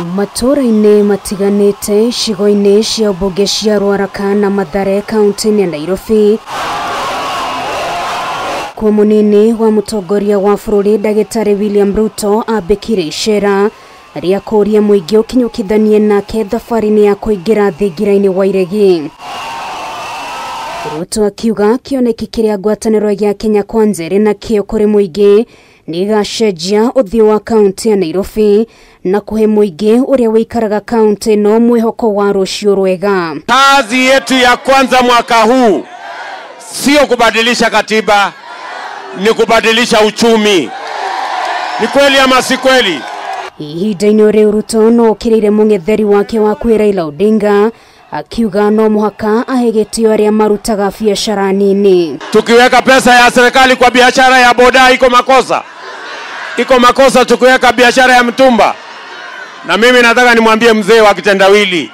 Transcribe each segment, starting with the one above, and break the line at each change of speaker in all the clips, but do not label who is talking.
Matura-ini matiganite gicigo-ini cia mbunge cia Ruaraka na Mathare kaunti-ini ya Nairobi. Kwa Munini wa mutongoria wa bururi ndagitari William Ruto ambikire icera ria kuria muingi ukinyukithanie nake thabari-ini ya kuingira thingira-ini wa iregi. Ruto akiuha kioneki kiria ngwataniro ya Kenya Kwanza rina kio kuri muingi nigacenjia uthii wa kaunti ya Nairobi na kuhe muingi uria wikaraga kaunti no mwihoko wa rucio rwega.
Kazi yetu ya kwanza mwaka huu sio kubadilisha katiba, ni kubadilisha uchumi. Ni kweli ama si kweli?
Ihinda-ini riu Ruto no kirire mung'etheri wake wa kwira Raila Odinga akiuga no muhaka ahegetio aria marutaga biashara nini.
Tukiweka pesa ya serikali kwa biashara ya boda iko makosa? Iko makosa tukiweka biashara ya mtumba? Na mimi nataka nimwambie mzee wa kitendawili,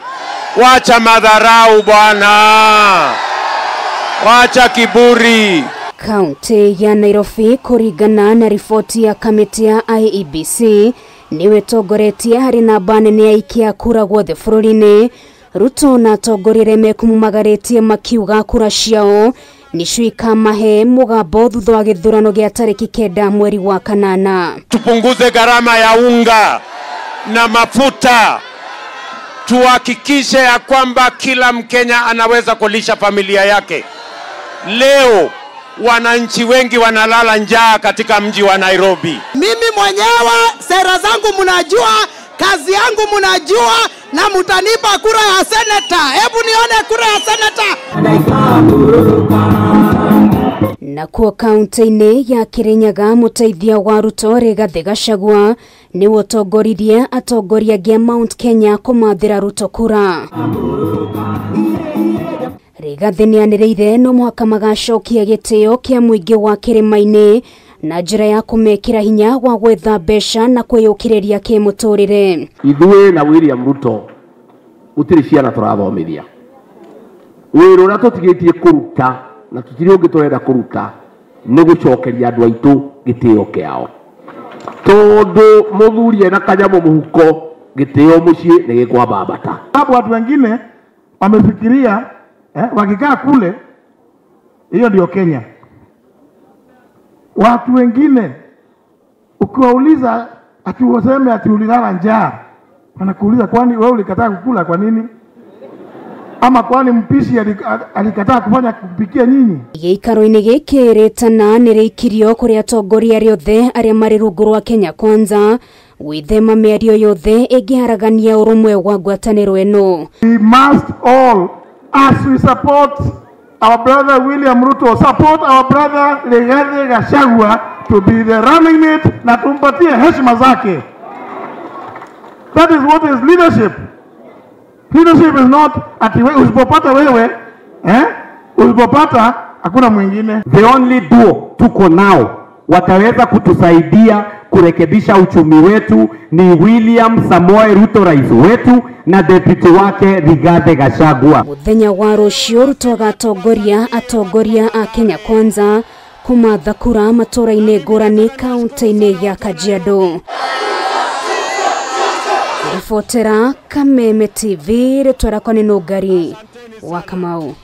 wacha madharau bwana, wacha kiburi.
Kaunti ya Nairobi kuringana na ripoti ya kamiti ya IEBC niwe tongoretie hari namba nene ya ikia kura guothe bururi-ini. Ruto na tongorire mekumumagaritie makiuga kura ciao nicio ikamahe mugambo thutha wa githurano gia tariki 9 mweri wa kanana.
Tupunguze gharama ya unga na mafuta, tuhakikishe ya kwamba kila Mkenya anaweza kulisha familia yake. Leo wananchi wengi wanalala njaa katika mji wa Nairobi.
Mimi mwenyewe sera zangu mnajua, kazi yangu mnajua, na mutanipa kura ya seneta. Hebu nione kura ya seneta.
Na kwa kaunti-ini ya Kirinyaga muteithia wa Ruto Rigathi ni wotongoririe atongoria gia Mount Kenya kumathira Ruto kura. Rigathi nianireire no muhaka magacokia gitio kia muingi wa kirima-ini na njira ya kumekira hinya wa gwetha mbeca na kwiyukiriria kimuturire.
Ithuĩ na William Ruto utiri ciana turathomithia wĩra ũrĩa tũtigĩtie kũruta na tũtirĩ ũngĩ tũrenda kũruta nĩ gũcokeria andũ aitũ gĩtĩo kĩao, tondũ mũthuri ena kanyamũ mũhuko gĩtĩo mũciĩ nĩ gĩkwambambata.
Sababu watu wengine wamefikiria wakikaa kule hiyo ndio Kenya. Watu wengine ukiwauliza ati waseme ati ulilala njaa, wanakuuliza kwani wewe ulikataa kukula kwa nini? Ama kwani mpishi alikataa kufanya kupikia nyinyi?
Gĩikaro-inĩ gĩkĩ rĩtana nĩrĩikirio kũrĩ atongoria riothe arĩa marĩ rungu rwa Kenya Kwanza gwĩthema mĩario yothe ĩngĩharagania ũrũmwe wa ngwatanĩro ĩno.
We must all, as we support our brother William Ruto, support our brother Rigathi to be the running mate na tumpatie heshima zake. That is what is leadership. Leadership is not ati usipopata wewe, usipopata hakuna mwingine.
The only duo tuko nao wataweza kutusaidia kurekebisha uchumi wetu ni William Samoei Ruto rais wetu na deputy wake Rigathi Gachagua.
Muthenya wa rucio Ruto agatongoria atongoria a Kenya Kwanza kumatha kura matura-ini ngurani kaunti-ini ya Kajiado. Ribotera Kameme TV ritwara kwa nĩ Ngari wa Kamau.